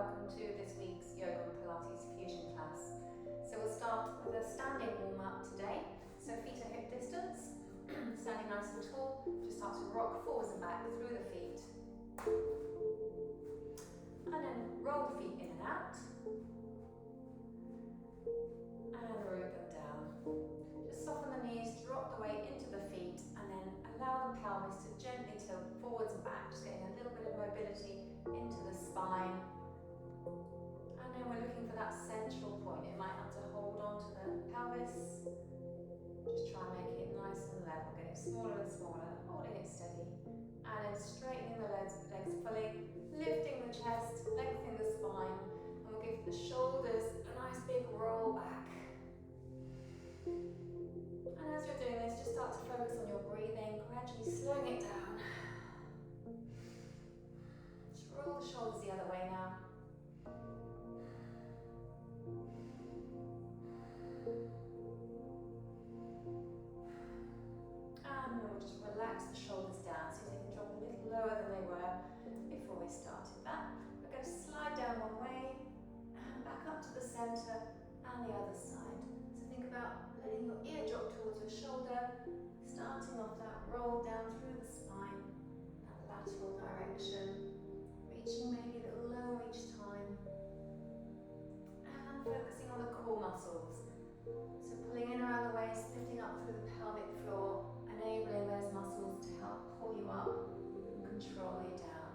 welcome to this week's Yoga and Pilates fusion class. So we'll start with a standing warm-up today. So feet are hip distance, standing nice and tall. Just start to rock forwards and back through the feet. And then roll the feet in and out. And root them down. Just soften the knees, drop the weight into the feet, and then allow the pelvis to gently tilt forwards and back, just getting a little bit of mobility into the spine. And then we're looking for that central point. It might have to hold on to the pelvis. Just try and make it nice and level, getting smaller and smaller, holding it steady. And then straightening the legs fully, lifting the chest, lengthening the spine, and we'll give the shoulders a nice big roll back. And as you're doing this, just start to focus on your breathing, gradually slowing it down. Just roll the shoulders the other way now. And we'll just relax the shoulders down so they can drop a little lower than they were before we started that. We're going to slide down one way and back up to the center and the other side. So think about letting your ear drop towards your shoulder, starting off that roll down through the spine, that lateral direction, reaching maybe a little lower each time, and focusing on the core muscles. So pulling in around the waist, lifting up through the pelvic floor, enabling those muscles to help pull you up and control you down.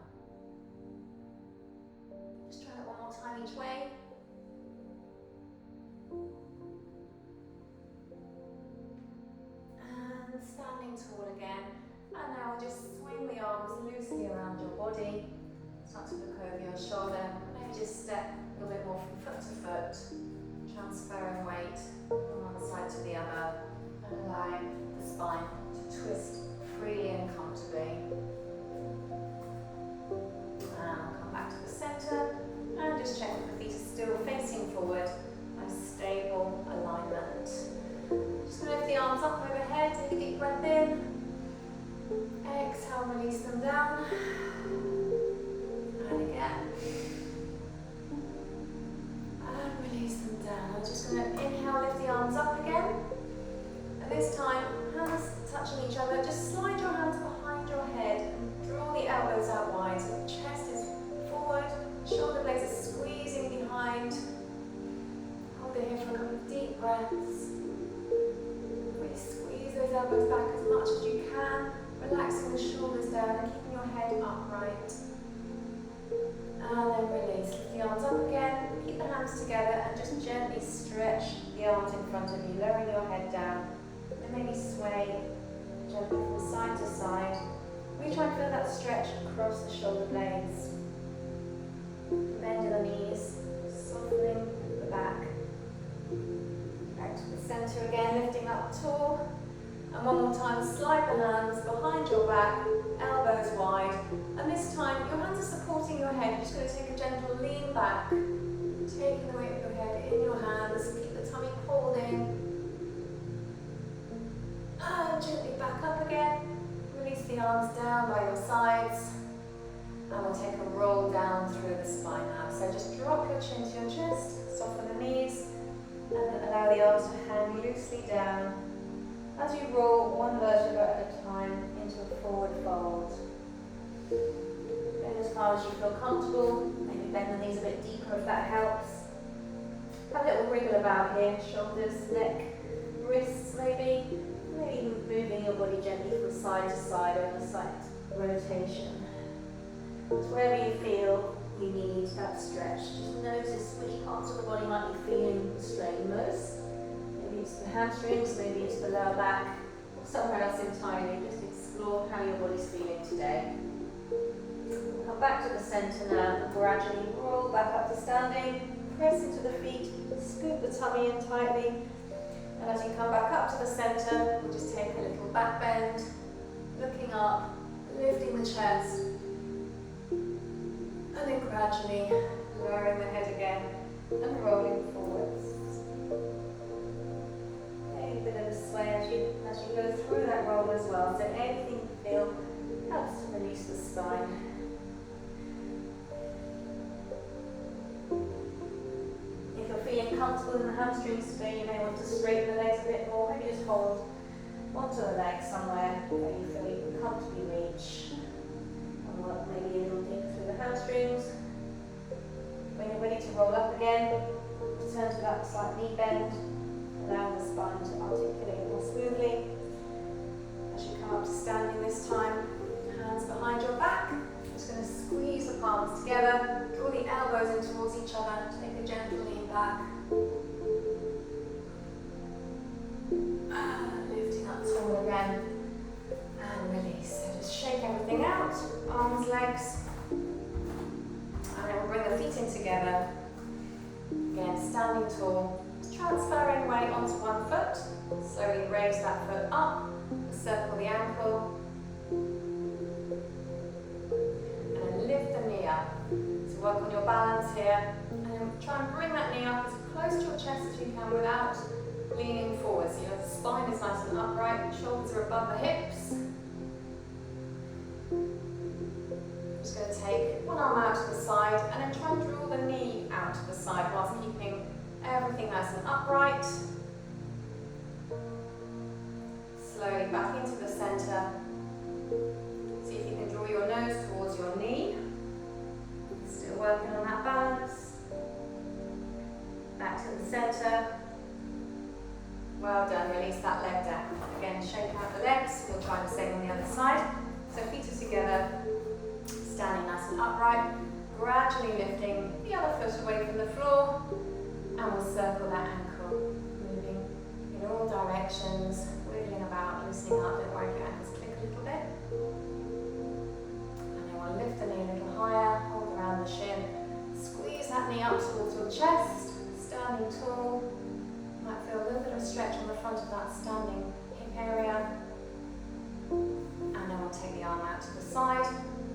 Just try that one more time each way. And standing tall again. And now we'll just swing the arms loosely around your body. Start to look over your shoulder. Maybe just step a little bit more from foot to foot. Transferring weight from one side to the other. And allowing the spine to twist freely and comfortably. And we'll come back to the center. And just check that the feet are still facing forward. A stable alignment. Just lift the arms up overhead, take a deep breath in. Exhale, release them down. And again. And release them down. I'm just going to inhale, lift the arms up again. And this time, hands touching each other. Just slide your hands behind your head and draw the elbows out wide. So the chest is forward, shoulder blades are squeezing behind. Hold it here for a couple of deep breaths. Really squeeze those elbows back as much as you can, relaxing the shoulders down and keeping your head upright. And then release. Lift the arms up again. Keep the hands together and just gently stretch the arms in front of you, lowering your head down. And maybe sway gently from side to side. We try and feel that stretch across the shoulder blades. Bending the knees, softening the back. Back to the center again, lifting up tall. And one more time, slide the hands behind your back, elbows wide. And this time, your hands are supporting your head. You're just going to take a gentle lean back, taking the weight of your head in your hands. Keep the tummy pulled in. And gently back up again. Release the arms down by your sides. And we'll take a roll down through the spine now. So just drop your chin to your chest, soften the knees, and allow the arms to hang loosely down as you roll one vertebra at a time into a forward fold. Go as far as you feel comfortable. Maybe bend the knees a bit deeper if that helps. Have a little wriggle about here, shoulders, neck, wrists maybe. Maybe moving your body gently from side to side over the side rotation. So wherever you feel you need that stretch, just notice which parts of the body might be feeling the strain most. Maybe it's the hamstrings, maybe it's the lower back, or somewhere else entirely. Just explore how your body's feeling today. Come back to the center now and gradually roll back up to standing. Press into the feet, scoop the tummy in tightly. And as you come back up to the center, we'll just take a little back bend, looking up, lifting the chest. And then gradually lowering the head again and rolling forwards. A bit of a sway as you go through that roll as well. So anything you feel helps to release the spine. comfortable in the hamstrings today, you may want to straighten the legs a bit more. Maybe just hold onto the leg somewhere where you feel you can comfortably reach. And work maybe a little deeper through the hamstrings. When you're ready to roll up again, return to that slight knee bend, allowing the spine to articulate more smoothly. As you come up to standing this time, hands behind your back. Just going to squeeze the palms together, draw the elbows in towards each other, take a gentle lean back. Lifting up tall again, and release. So just shake everything out, arms, legs. And then we'll bring the feet in together. Again, standing tall. Transferring weight onto one foot. Slowly raise that foot up. Circle the ankle. And then lift the knee up. So work on your balance here. And then try and bring that knee up as close to your chest as you can without leaning forward. So your spine is nice and upright. Shoulders are above the hips. Just going to take one arm out to the side and then try and draw the knee out to the side whilst keeping everything nice and upright. Slowly back into the centre. See if you can draw your nose towards your knee. Still working on that balance. Back to the centre. Well done, release that leg down. Again, shake out the legs. We'll try the same on the other side. So feet are together. Standing nice and upright, gradually lifting the other foot away from the floor, and we'll circle that ankle, moving in all directions, wiggling about, loosening up. Don't worry if your ankles click a little bit. And then we'll lift the knee a little higher, hold around the shin, squeeze that knee up towards your chest, standing tall. Might feel a little bit of stretch on the front of that standing hip area. And then we'll take the arm out to the side.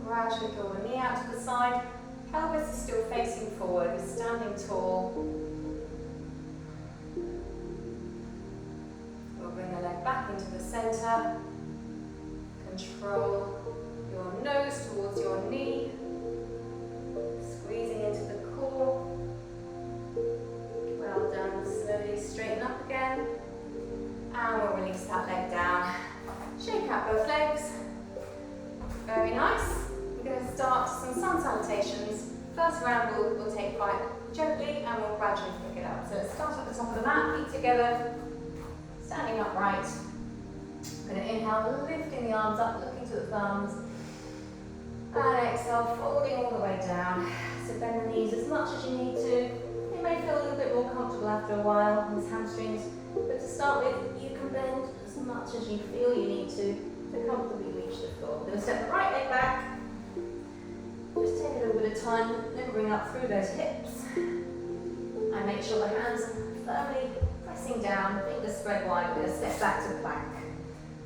Gradually draw the knee out to the side. Pelvis is still facing forward. We're standing tall. We'll bring the leg back into the centre. Control your nose towards your knee. Squeezing into the core. Well done. Slowly straighten up again. And we'll release that leg down. Shake out both legs. Very nice. We're going to start some sun salutations. First round we'll take quite gently and we'll gradually pick it up. So let's start at the top of the mat, feet together, standing upright. I'm going to inhale, lifting the arms up, looking to the thumbs. And exhale, folding all the way down. So bend the knees as much as you need to. You may feel a little bit more comfortable after a while on these hamstrings. But to start with, you can bend as much as you feel you need to comfortably reach the floor. We're going to step the right leg back. Just take a little bit of time, then bring up through those hips. And make sure the hands are firmly pressing down, fingers spread wide. We're going to step back to plank.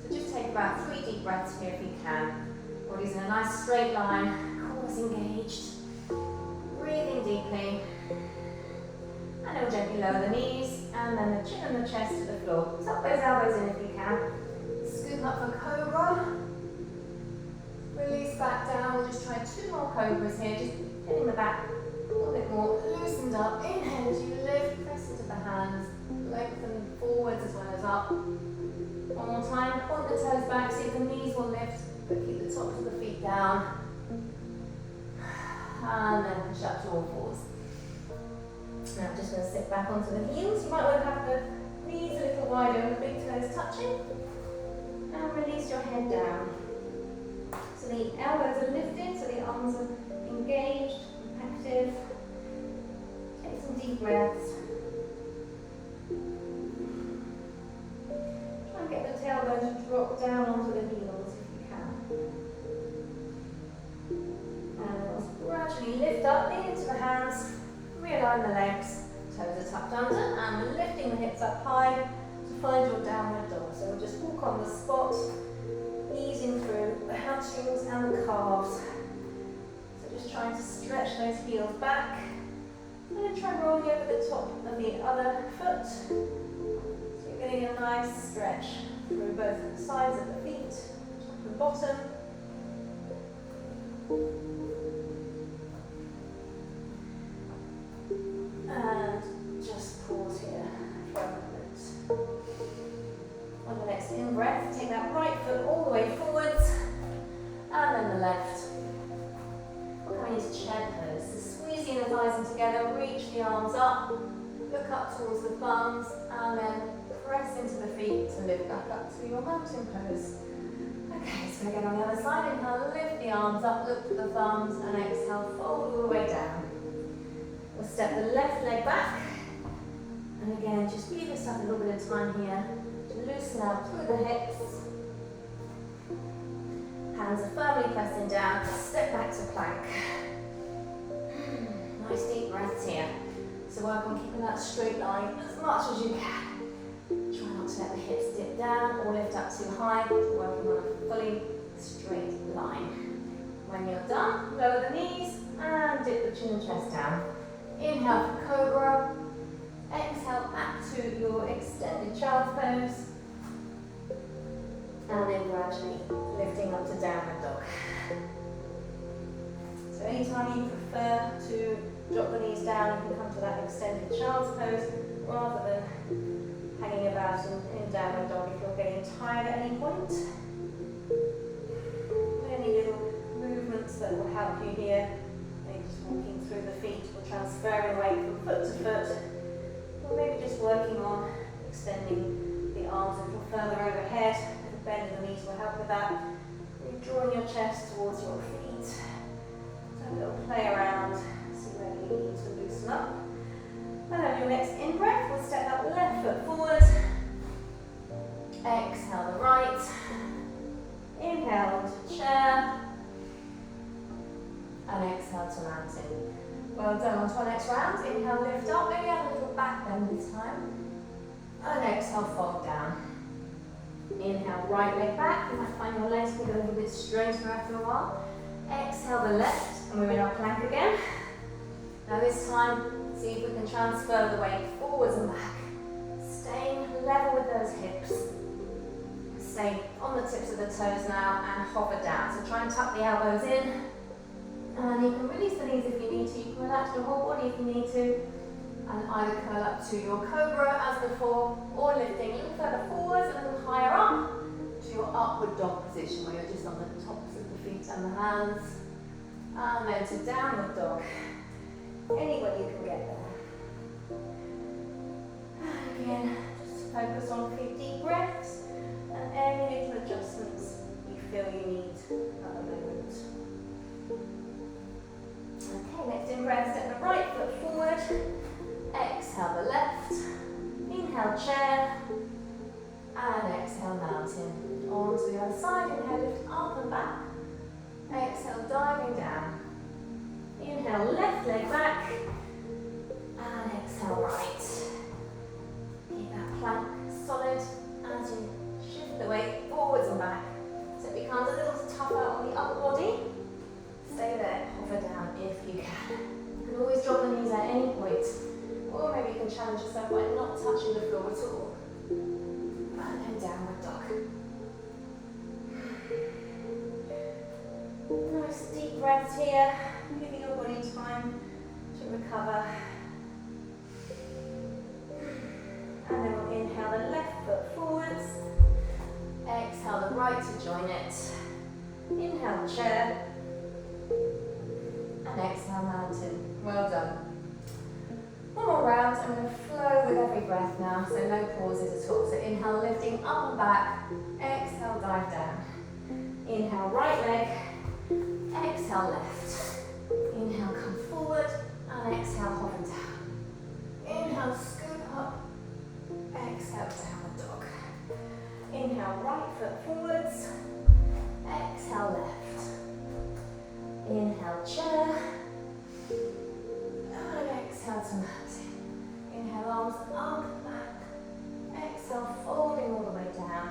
So just take about 3 deep breaths here if you can. Body's in a nice straight line, core is engaged. Breathing deeply. And then we'll gently lower the knees, and then the chin and the chest to the floor. Tuck those elbows in if you can. Scoop up for cobra. Release back down. We'll just try 2 more cobras here. Just getting the back a little bit more loosened up. Inhale as you lift, press into the hands. Lengthen forwards as well as up. One more time. Point the toes back, see if the knees will lift, but keep the tops of the feet down. And then push up to all fours. Now I'm just going to sit back onto the heels. You might want to have the knees a little wider and the big toes touching. And release your head down. So the elbows are lifted, so the arms are engaged, active. Take some deep breaths. Try and get the tailbone to drop down onto the heels if you can. And let's gradually lift up, lean into the hands, realign the legs, toes are tucked under, and we're lifting the hips up high to find your downward dog. So we'll just walk on the spot, easing through the hamstrings and the calves. So just trying to stretch those heels back. And then try rolling over the top of the other foot. So you're getting a nice stretch through both sides of the feet, top and bottom. And just pause. thighs in together, reach the arms up, look up towards the thumbs, and then press into the feet to lift back up to your mountain pose. Okay, so again on the other side, inhale, lift the arms up, look to the thumbs, and exhale, fold all the way down. We'll step the left leg back, and again, just give yourself a little bit of time here to loosen out through the hips. Hands are firmly pressing down, step back to plank. Nice deep breaths here. So work on keeping that straight line as much as you can. Try not to let the hips dip down or lift up too high. Working on a fully straight line. When you're done, lower the knees and dip the chin and chest down. Inhale for cobra. Exhale back to your extended child's pose. And then gradually lifting up to downward dog. So anytime you prefer to drop the knees down, you can come to that extended child's pose rather than hanging about in downward dog if you're getting tired at any point. Any little movements that will help you here. Maybe just walking through the feet or transferring weight from foot to foot. Or maybe just working on extending the arms a little further overhead. A bend in the knees will help with that. You're drawing your chest towards your feet. So a little play around. See where you need to loosen up. And on your next in-breath, we'll step that left foot forward. Exhale the right. Inhale to chair. And exhale to mountain. Well done. On to our next round. Inhale, lift up. Maybe have a little back bend this time. And exhale, fold down. Inhale, right leg back. You might find your legs get a little bit straighter after a while. Exhale the left, and we're in our plank again. Now this time, see if we can transfer the weight forwards and back. Staying level with those hips. Stay on the tips of the toes now and hover down. So try and tuck the elbows in. And you can release the knees if you need to. You can relax your whole body if you need to. And either curl up to your cobra as before, or lifting a little further forwards, a little higher up to your upward dog position where you're just on the tops of the feet and the hands. And then to downward dog. Any way you can get there. And again, just focus on a few deep breaths and any little adjustments you feel you need at the moment. Okay, next in breath, step the right foot forward. Exhale the left. Inhale chair. And exhale mountain. On to the other side. Inhale lift up and back. Exhale diving down. Inhale left leg back. And exhale right. Keep that plank solid as you shift the weight forwards and back. So it becomes a little tougher on the upper body. Stay there, hover down if you can. You can always drop the knees at any point. Or maybe you can challenge yourself by not touching the floor at all. And then downward dog. Nice deep breaths here. Giving your body time to recover. And then we'll inhale the left foot forwards. Exhale the right to join it. Inhale chair. And exhale mountain. Well done. One more round. I'm going to flow with every breath now, so no pauses at all. So inhale, lifting up and back. Exhale, dive down. Inhale, right leg. Exhale, left. Inhale, come forward. And exhale, hover down. Inhale, scoot up. Exhale, downward dog. Inhale, right foot forwards. Exhale, left. Inhale, chair. And exhale to mountain. Inhale, arms up, back. Exhale, folding all the way down.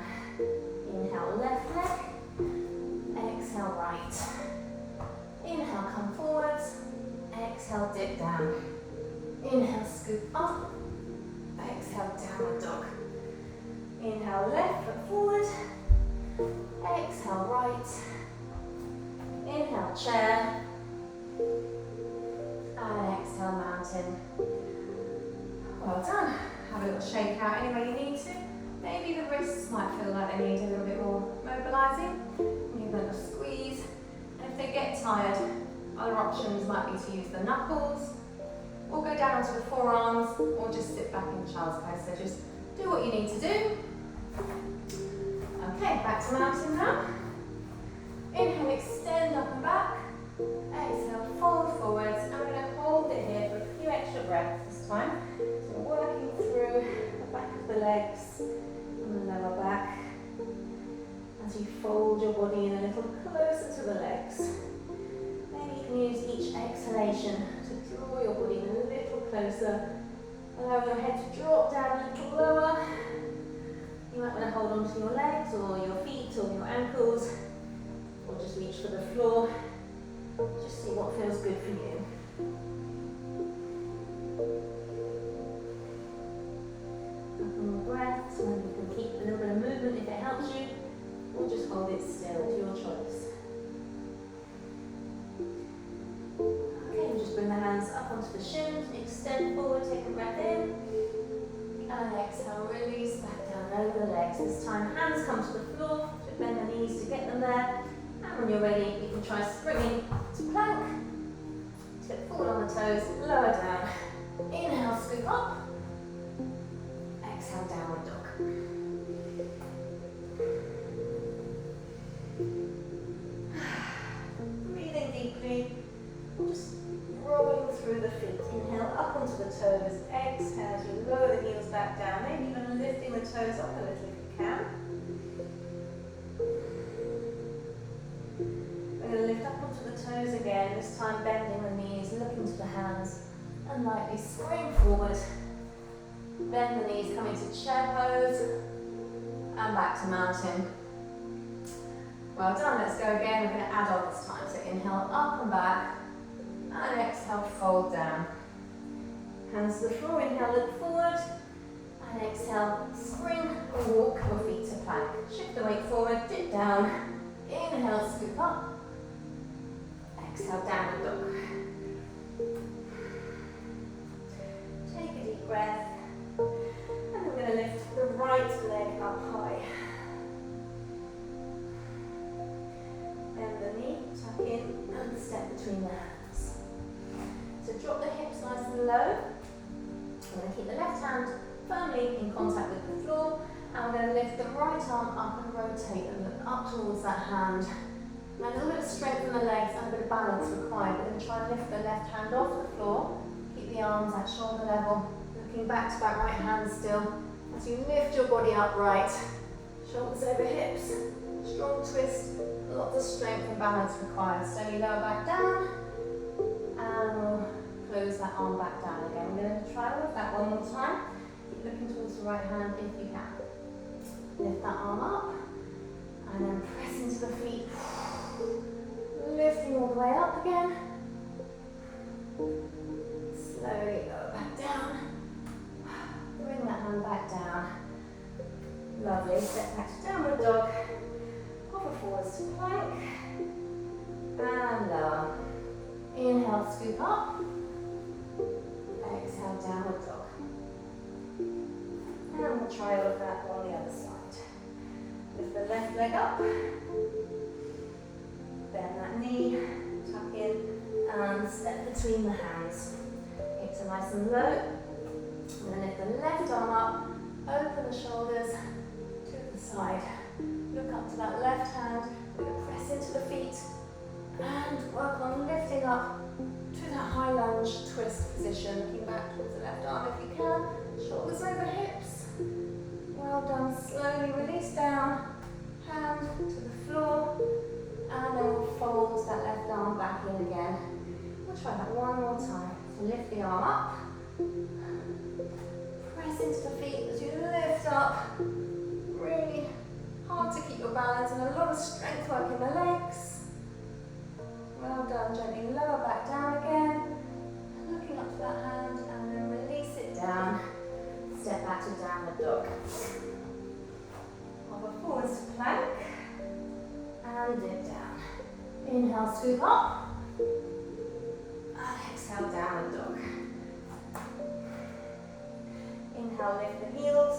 Inhale, left leg. Exhale, right. Inhale, come forwards. Exhale, dip down. Inhale, scoop up. Exhale, downward dog. Inhale, left foot forward. Exhale, right. Inhale, chair. And exhale, mountain. Well done. Have a little shake out any way you need to. Maybe the wrists might feel like they need a little bit more mobilising. Give them a squeeze. And if they get tired, other options might be to use the knuckles forearms or just sit back in child's pose. So just do what you need to do. Okay, back to mountain now. Inhale, extend up and back. Exhale, fold forwards. And we're going to hold it here for a few extra breaths this time. So working through the back of the legs and the lower back. As you fold your body in a little closer to the legs. Maybe you can use each exhalation to draw your body in a little closer. Allow your head to drop down a little lower. You might want to hold on to your legs or your feet or your ankles, or just reach for the floor. Just see what feels good for you. Couple more breaths, and you can keep a little bit of movement if it helps you, or just hold it still, it's your choice. Okay, just bring the hands up onto the shins, extend forward, take a breath in, and exhale, release back down over the legs. This time, hands come to the floor, so bend the knees to get them there, and when you're ready, you can try springing to plank, tip forward on the toes, lower down, inhale, scoop up, exhale, downward dog. Breathing deeply, just rolling through the feet. Inhale up onto the toes, exhale as you lower the heels back down, maybe even lifting the toes up a little if you can. We're going to lift up onto the toes again, this time bending the knees, looking to the hands, and lightly spring forward. Bend the knees, coming to chair pose, and back to mountain. Well done, let's go again. We're going to add on this time. So inhale up and back, and exhale, fold down. Hands to the floor, inhale, look forward, and exhale, spring or walk your feet to plank. Shift the weight forward, dip down, inhale, scoop up, exhale, downward dog. Take a deep breath, and we're going to lift the right leg up high. Bend the knee, tuck in, and step between the hands. So drop the hips nice and low. We're going to keep the left hand firmly in contact with the floor, and we're going to lift the right arm up and rotate and look up towards that hand. Now a little bit of strength in the legs and a bit of balance required. We're going to try and lift the left hand off the floor. Keep the arms at shoulder level, looking back to that right hand still. As you lift your body upright, shoulders over hips, strong twist, lots of strength and balance required. Slowly lower back down, and we'll close that arm back down again. We're going to try all of that one more time. Keep looking towards the right hand if you can. Lift that arm up, and then press into the feet. Lifting all the way up again. Slowly lower back down. Bring that hand back down. Lovely. Step back to downward dog. Hover forwards to plank. And lower. Inhale, scoop up. Exhale, downward dog. And we'll try all of that on the other side. Lift the left leg up. Bend that knee, tuck in, and step between the hands. Hips are nice and low. And then lift the left arm up, open the shoulders to the side. Look up to that left hand. We're going to press into the feet and work on lifting up to that high lunge twist position. Looking back towards the left arm if you can. Shoulders over hips. Well done. Slowly release down. Hand to the floor. And then we'll fold that left arm back in again. We'll try that one more time. So lift the arm up. Press into the feet as you lift up. Really hard to keep your balance and a lot of strength work in the legs. Well done. Gently lower back down again. Looking up to that hand and then release it down. Step back to downward dog. Hover forwards to plank. And dip down. Inhale, scoop up. And exhale, downward dog. Inhale, lift the heels.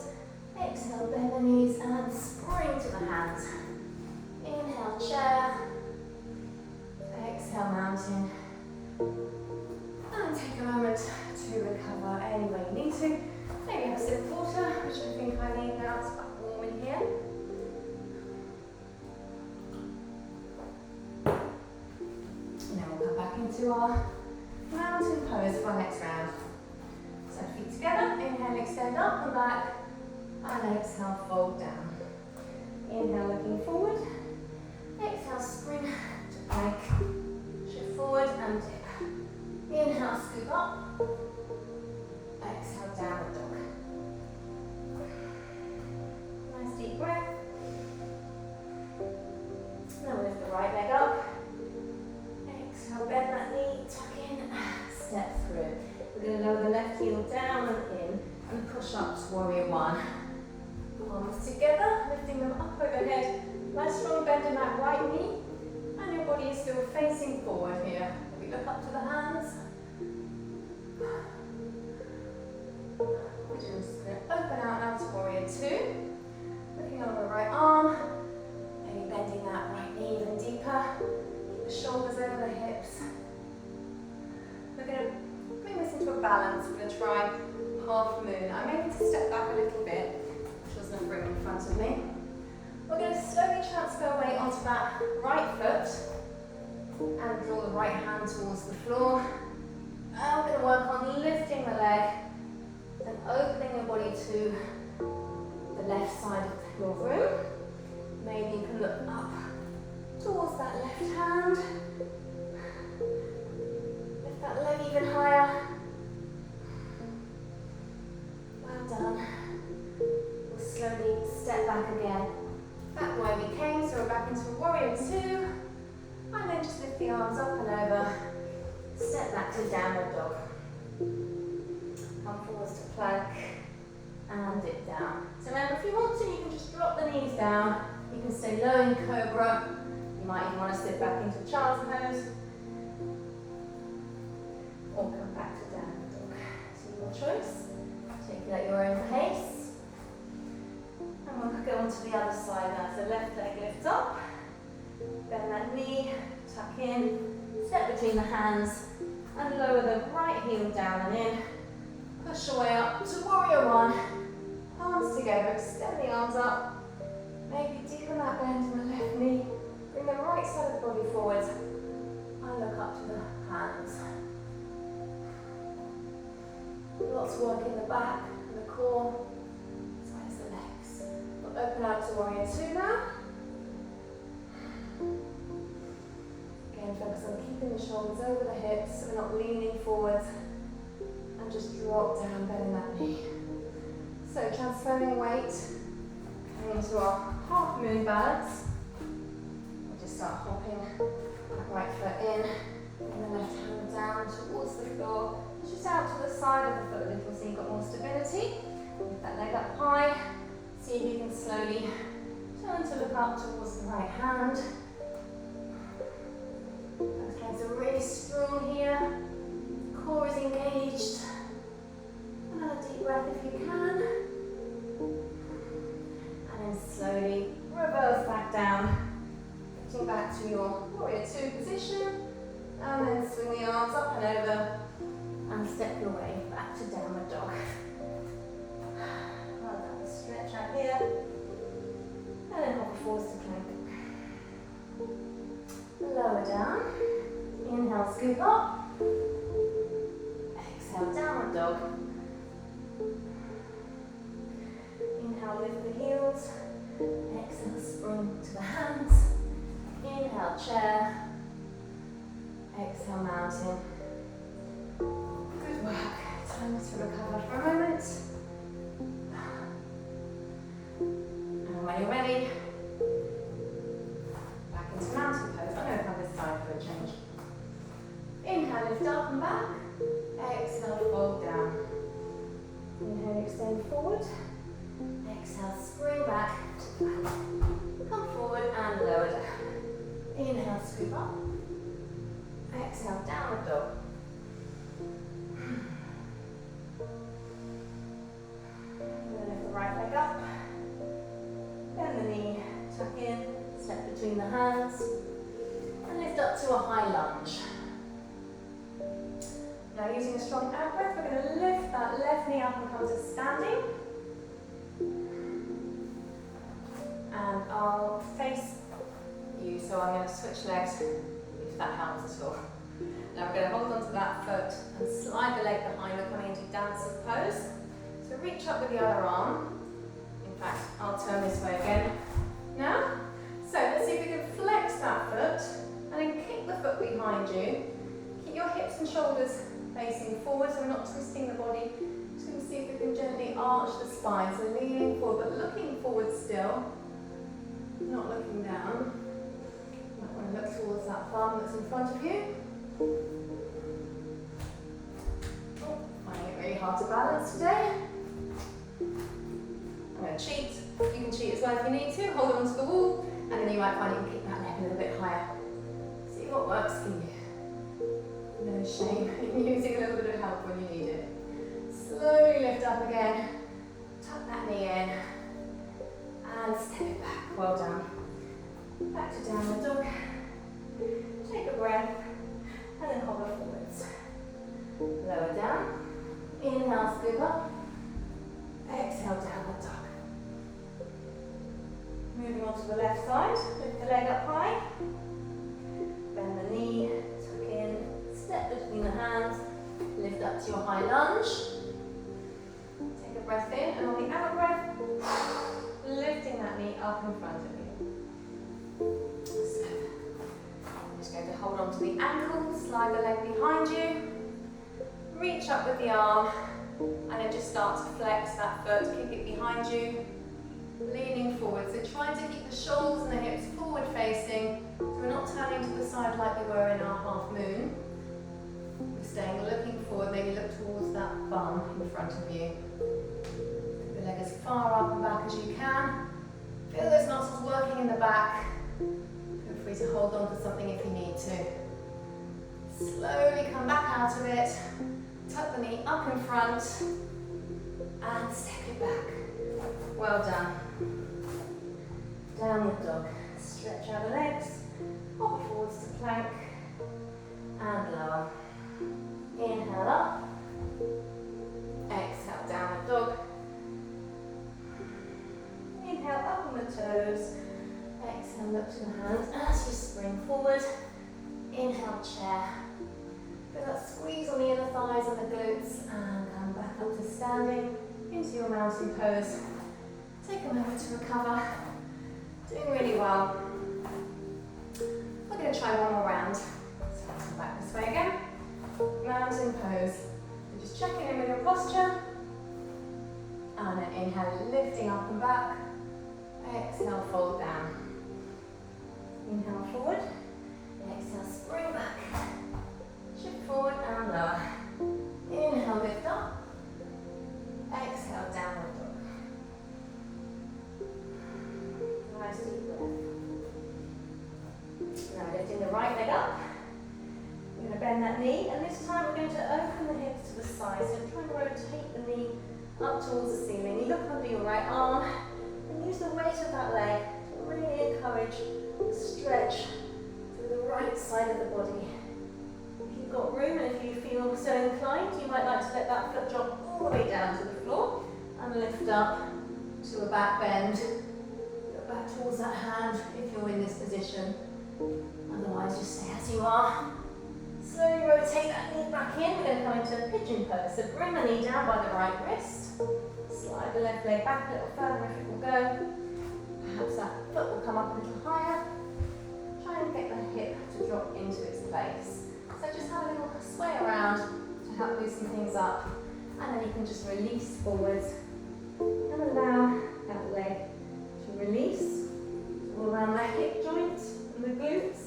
Exhale, bend the knees and spring to the hands. Inhale, chair. Exhale, mountain. And take a moment to recover into our mountain pose for our next round. So feet together, inhale, extend up and back, and exhale, fold down. Inhale, looking forward. Exhale, spring to plank. Shift forward and dip. Inhale, scoop up. Exhale, downward dog. Nice deep breath. Now lift the right leg up. Exhale, bend that knee, tuck in, step through. We're going to lower the left heel down and in and push up to warrior one. Palms together, lifting them up overhead. Nice strong bend in that right knee. And your body is still facing forward here. We look up to the hands. We're just going to open out now to warrior two. Looking over the right arm. Maybe bending that right knee even deeper. Keep the shoulders over the hips. We're going to bring this into a balance. We're going to try half moon. I may need to step back a little bit, which wasn't a bring in front of me. We're going to slowly transfer weight onto that right foot and draw the right hand towards the floor. And we're going to work on lifting the leg and opening your body to the left side of your room. Maybe you can look up towards that left hand. Lift that leg even higher. Well done. We'll slowly step back again. Back the way we came, so we're back into warrior two. And then just lift the arms up and over. Step back to downward dog. Come forwards to plank. And dip down. So remember, if you want to, you can just drop the knees down. You can stay low in cobra. You might even want to sit back into child's pose. Or come back to downward dog. So your choice. Take it at your own pace. And we'll go on to the other side now. So left leg lifts up. Bend that knee, tuck in, step between the hands, and lower the right heel down and in. Push your way up to warrior one. Palms together, extend the arms up. Maybe deepen that bend in the left knee. Bring the right side of the body forward. And look up to the hands. Lots of work in the back and the core, as well as the legs. We'll open out to warrior two now. Again, focus on keeping the shoulders over the hips, so we're not leaning forward. And just drop down, bending that knee. So transferring weight, coming into our half moon balance. We'll just start hopping that right foot in, and the left hand down towards the floor. Just out to the side of the foot a little so you've got more stability. Lift that leg up high. See if you can slowly turn to look up towards the right hand. Both legs are really strong here. Core is engaged. Another deep breath if you can. And then slowly reverse back down. Lifting back to your warrior two position. And then swing the arms up and over. And step your way back to downward dog. Well done. Stretch out here. And then hop forwards to plank. Lower down. Inhale, scoop up. Exhale, downward dog. Inhale, lift the heels. Exhale, spring to the hands. Inhale, chair. Exhale, mountain. Good work. Time to recover for a moment. And when you're ready, back into mountain pose. I'm going to come this side for a change. Inhale, lift up and back. Exhale, fold down. Inhale, extend forward. Exhale, spring back. Come forward and lower down. Inhale, scoop up. Exhale, downward dog. Lift the right leg up. Bend the knee, tuck in, step between the hands, and lift up to a high lunge. Now using a strong out breath, we're going to lift that left knee up and come to standing. And I'll face you, so I'm going to switch legs if that helps at all. Now we're going to hold on to that foot and slide the leg behind. We're coming into dancer's pose. So reach up with the other arm. In fact, I'll turn this way again now. So let's see if we can flex that foot and then kick the foot behind you. Keep your hips and shoulders facing forward so we're not twisting the body. Just going to see if we can gently arch the spine. So leaning forward but looking forward still, not looking down. You might want to look towards that thumb that's in front of you. Oh, finding it really hard to balance today. I'm going to cheat. You can cheat as well if you need to. Hold on to the wall, and then you might find you can kick that leg a little bit higher. See what works for you. No shame in using a little bit of help when you need it. Slowly lift up again. Tuck that knee in, and step it back. Well done. Back to downward dog. Take a breath, and then hover forwards. Lower down. Inhale, scoop up. Exhale, downward dog. Moving on to the left side, lift the leg up high, bend the knee, tuck in, step between the hands, lift up to your high lunge. Take a breath in, and on the out breath, lifting that knee up in front of you. So, I'm just going to hold on to the ankle, slide the leg behind you, reach up with the arm, and then just start to flex that foot, kick it behind you. Leaning forward, so trying to keep the shoulders and the hips forward facing, so we're not turning to the side like we were in our half moon. We're staying looking forward, maybe look towards that bum in front of you. Take the leg as far up and back as you can. Feel those muscles working in the back. Feel free to hold on to something if you need to. Slowly come back out of it, tuck the knee up in front, and step it back. Well done. Downward dog. Stretch out the legs. Hop forwards to plank. And lower. Inhale up. Exhale, downward dog. Inhale, up on the toes. Exhale, look to the hands as you spring forward. Inhale, chair. Feel that squeeze on the inner thighs and the glutes. And come back up to standing into your mountain pose. Take a moment to recover. Doing really well. We're going to try one more round. So come back this way again. Mountain pose. So just checking in with your posture. And then inhale, lifting up and back. Exhale, fold down. Inhale, forward. Exhale, spring back. Shift forward and lower. Inhale, lift up. Exhale, downward dog. Nice deep breath. Now lifting the right leg up. We're going to bend that knee, and this time we're going to open the hips to the side. So try and rotate the knee up towards the ceiling. You look under your right arm and use the weight of that leg to really encourage the stretch through the right side of the body. If you've got room and if you feel so inclined, you might like to let that foot drop all the way down to the floor and lift up to a back bend. Back towards that hand if you're in this position. Otherwise, just stay as you are. Slowly rotate that knee back in. We're going to come into pigeon pose. So bring the knee down by the right wrist. Slide the left leg back a little further if it will go. Perhaps that foot will come up a little higher. Try and get the hip to drop into its place. So just have a little sway around to help loosen things up. And then you can just release forwards and allow that leg release all around the hip joint and the glutes.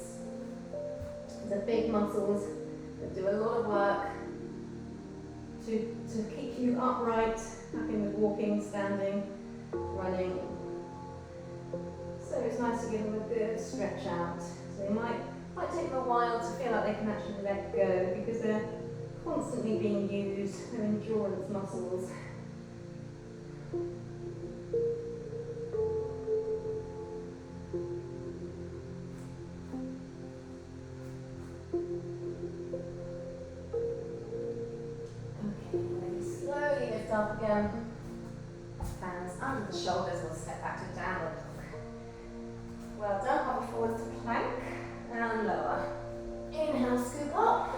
These are big muscles that do a lot of work to keep you upright, happy with walking, standing, running. So it's nice to give them a good stretch out. So it might take them a while to feel like they can actually let go because they're constantly being used, they're endurance muscles. Up again. Hands under the shoulders, we'll step back to downward dog. Well done, hover forward to plank and lower. Inhale, scoop up.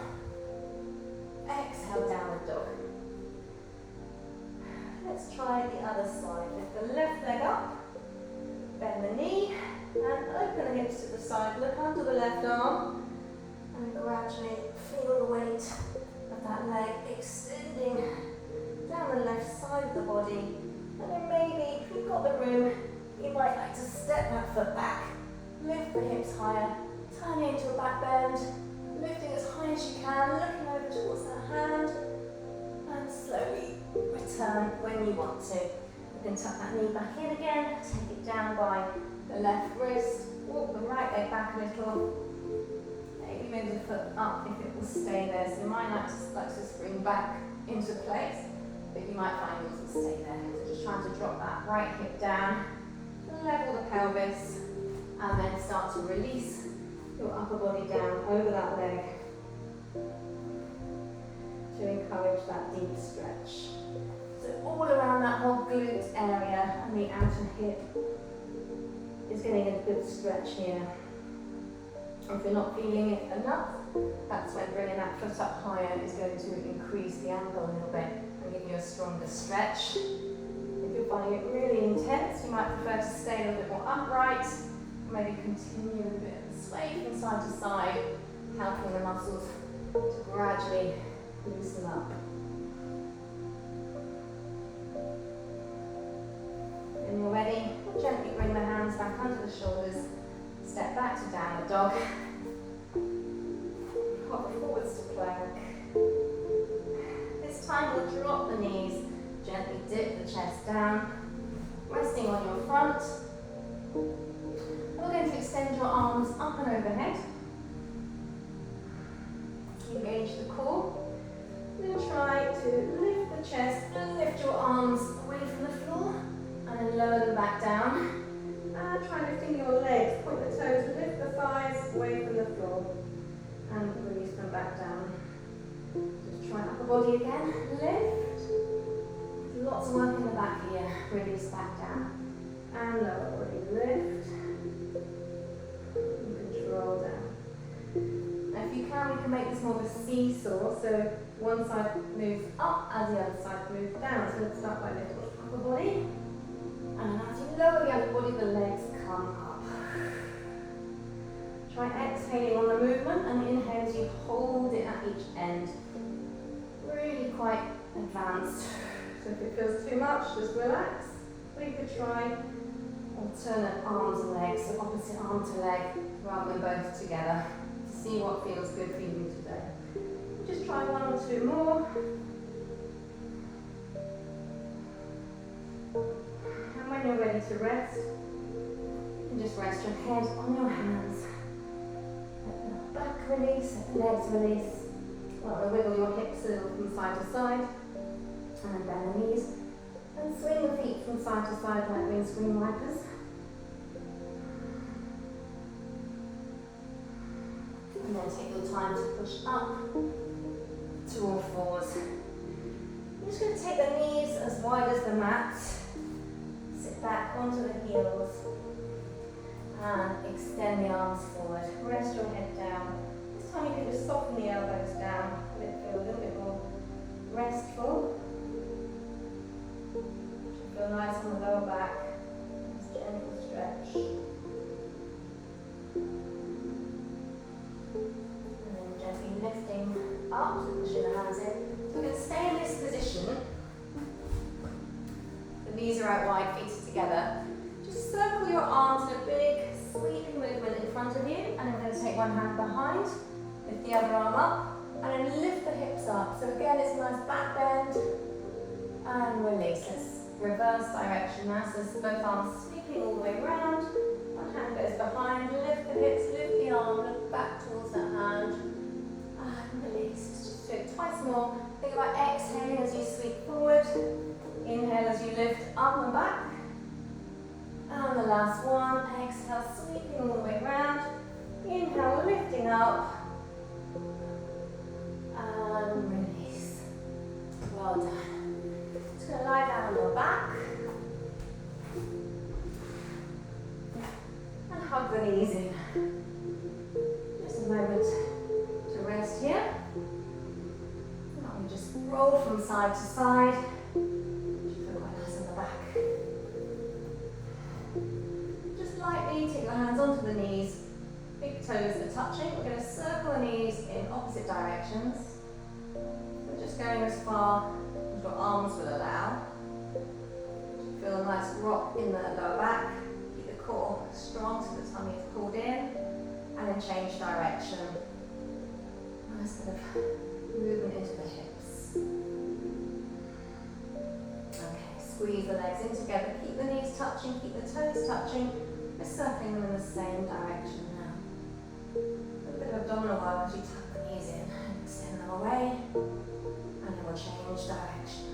the room, you might like to step that foot back, lift the hips higher, turn it into a back bend, lifting as high as you can, looking over towards that hand, and slowly return when you want to. You can tuck that knee back in again, take it down by the left wrist, walk the right leg back a little, maybe move the foot up if it will stay there. So you might like to spring back into place, but you might find yours will stay there. So just trying to drop that right hip down, level the pelvis, and then start to release your upper body down over that leg to encourage that deep stretch. So all around that whole glute area and the outer hip is getting a good stretch here. If you're not feeling it enough, that's when bringing that foot up higher is going to increase the angle a little bit and give you a stronger stretch. If you're finding it really intense, you might prefer to stay a little bit more upright, maybe continue a bit of sway from side to side, helping the muscles to gradually loosen up. When you're ready, gently bring the hands back under the shoulders, step back to downward dog, hover forwards to plank. This time we'll drop the knees, gently dip the chest down, resting on your front. We're going to extend your arms up and overhead. Engage the core. Then try to lift the chest and lift your arms away from the floor and then lower them back down. And try lifting your legs, point the toes, lift the thighs away from the floor and release them back down. Just try upper body again, lift. Lots of work in the back here, release back down. And lower body, lift. And control down. Now if you can, we can make this more of a seesaw, so one side moves up as the other side moves down. So let's start by lifting the upper body. And as you lower the other body, the legs come up. Try exhaling on the movement and inhale as you hold it at each end. Really quite advanced. So if it feels too much, just relax. Or you could try alternate arms and legs, so opposite arm to leg, rather than both together. See what feels good for you today. Just try one or two more. And when you're ready to rest, you can just rest your head on your hands. Let the back release, let the legs release. Well, wiggle your hips a little from side to side. And bend the knees. And swing the feet from side to side like windscreen wipers. And then take your time to push up to all fours. You're just going to take the knees as wide as the mat. Sit back onto the heels. And extend the arms forward. Rest your head down. This time you can just soften the elbows down. Let it feel a little bit more restful. Should feel nice on the lower back. Just gentle stretch. And then gently lifting up, so pushing the hands in. So we're going to stay in this position. The knees are out wide, feet are together. Just circle your arms in a big sweeping movement in front of you, and I'm going to take one hand behind, lift the other arm up, and then lift the hips up. So again, it's a nice back bend, and release. Let's reverse direction now, so both arms sweeping all the way around. One hand goes behind, lift the hips, lift the arm, look back towards that hand, and release. Just do it twice more. Think about exhaling as you sweep forward, inhale as you lift up and back. And the last one, exhale, sweeping all the way around. Inhale, lifting up. And release. Well done. Just going to lie down on your back. And hug the knees in. Just a moment to rest here. Now we just roll from side to side. Lightly, take your hands onto the knees, big toes are touching. We're going to circle the knees in opposite directions. We're just going as far as your arms will allow. Feel a nice rock in the squeeze the legs in together. Keep the knees touching, keep the toes touching. We're circling them in the same direction now. A little bit of abdominal work as you tuck the knees in and extend them away. And then we'll change direction.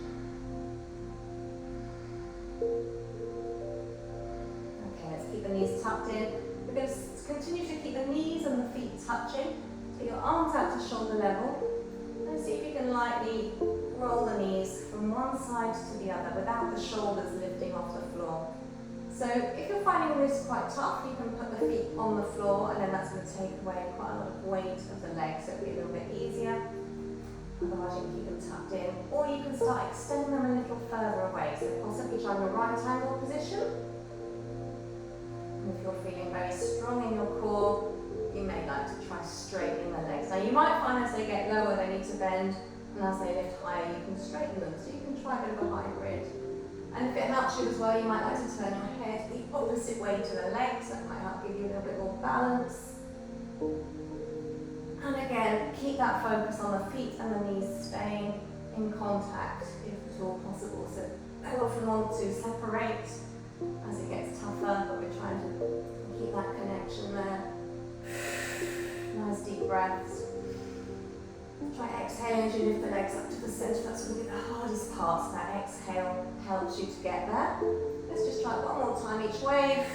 Okay, let's keep the knees tucked in. We're going to continue to keep the knees and the feet touching. Take your arms out to shoulder level. And see if you can lightly roll the knees from one side to the other without the shoulders lifting off the floor. So if you're finding this quite tough, you can put the feet on the floor, and then that's going to take away quite a lot of weight of the legs, so it'll be a little bit easier. Otherwise you can keep them tucked in. Or you can start extending them a little further away. So possibly try a right angle position. And if you're feeling very strong in your core, you may like to try straightening the legs. Now you might find as they get lower they need to bend, and as they lift higher you can straighten them. So you can try a bit of a hybrid. And if it helps you as well, you might like to turn your head the opposite way to the legs. That might help give you a little bit more balance. And again, keep that focus on the feet and the knees staying in contact if at all possible. So I often want to separate as it gets tougher, but we're trying to keep that connection there. Nice deep breaths. Try exhaling as you lift the legs up to the centre. That's going to be the hardest part. So that exhale helps you to get there. Let's just try one more time each way.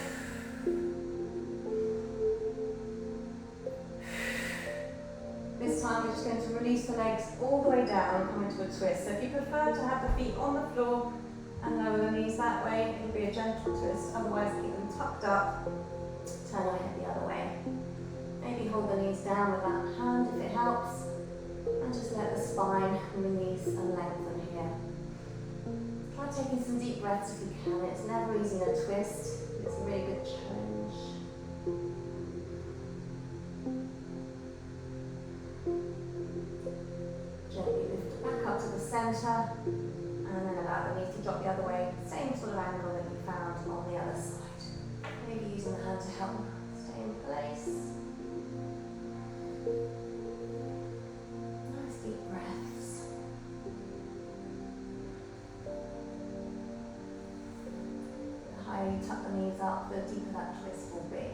This time we're just going to release the legs all the way down, come into a twist. So if you prefer to have the feet on the floor and lower the knees that way, it'll be a gentle twist. Otherwise, keep them tucked up. Turn your head the other way. Maybe hold the knees down with that hand if it helps. And just let the spine release and lengthen here. Try taking some deep breaths if you can. It's never easy in a twist. It's a really good challenge. Gently lift back up to the centre. And then allow the knees to drop the other way. Same sort of angle that you found on the other side. Maybe using the hand to help stay in place. Deep breaths. The higher you tuck the knees up, the deeper that twist will be.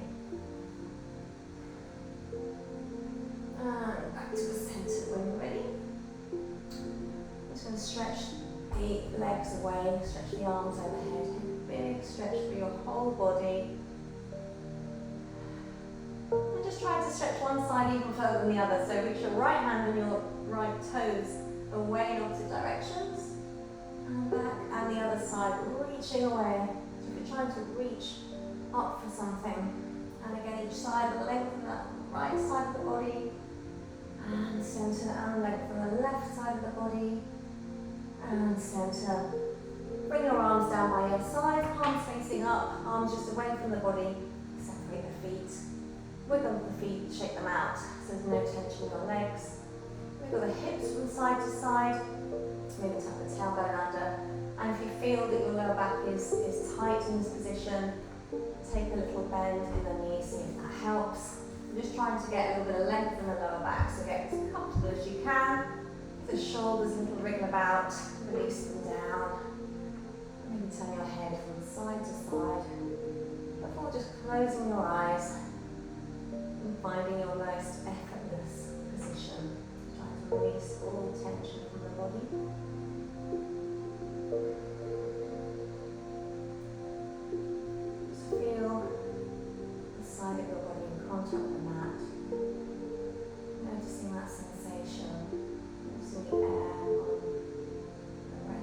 And back to the centre when you're ready. Just going to stretch the legs away, stretch the arms overhead. Big stretch for your whole body. And just try to stretch one side even further than the other. So reach your right hand and your right toes away in opposite directions. And back, and the other side, reaching away. So if you're trying to reach up for something. And again, each side, lengthen that right side of the body. And centre, and lengthen the left side of the body. And centre. Bring your arms down by your side, palms facing up, arms just away from the body. Separate the feet. Wiggle the feet, shake them out, so there's no tension in your legs. Wiggle the hips from side to side, maybe tuck the tailbone under. And if you feel that your lower back is tight in this position, take a little bend in the knees, see if that helps. I'm just trying to get a little bit of length in the lower back, so get as comfortable as you can. If the shoulders a little wriggle about, release them down. Maybe turn your head from side to side, before just closing your eyes. And finding your most effortless position. Try to release all tension from the body. Just feel the side of your body in contact with the mat. Noticing that sensation. Noticing the air on the rest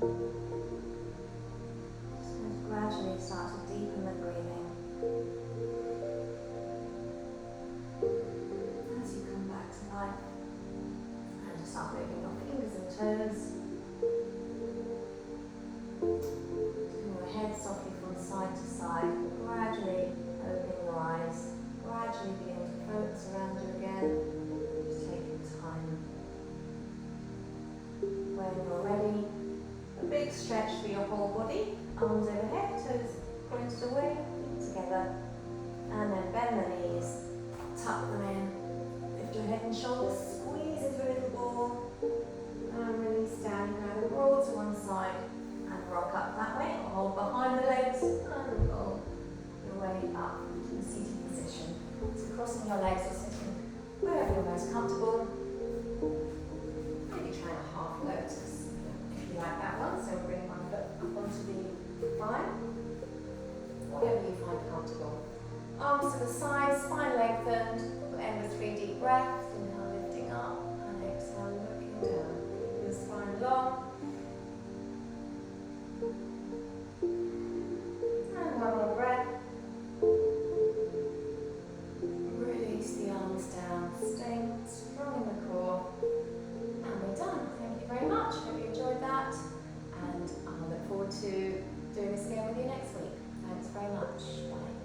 Just going to gradually start to deepen the breathing. As you come back to life, and just start moving your fingers and toes. Turn your head softly from side to side, gradually opening your eyes, gradually beginning to focus around you again. Just take your time. When you're ready, a big stretch for your whole body, arms overhead, toes pointed away, feet together, and then bend the knees, tuck them in, lift your head and shoulders, squeeze into a little ball, and release down. You can either roll to one side and rock up that way, or hold behind the legs and roll your way up to the seated position. So crossing your legs or sitting wherever you're most comfortable. Maybe try a half lotus if you like that one. So bring one foot up onto the thigh, whatever you find comfortable. Arms to the side, spine lengthened. We'll end with 3 deep breaths. Inhale, lifting up, and exhale, looking down. Keep your spine long. And one more breath. Release the arms down, staying strong in the core. And we're done. Thank you very much. Hope you enjoyed that. And I'll look forward to doing this again with you next week. Thanks very much. Bye.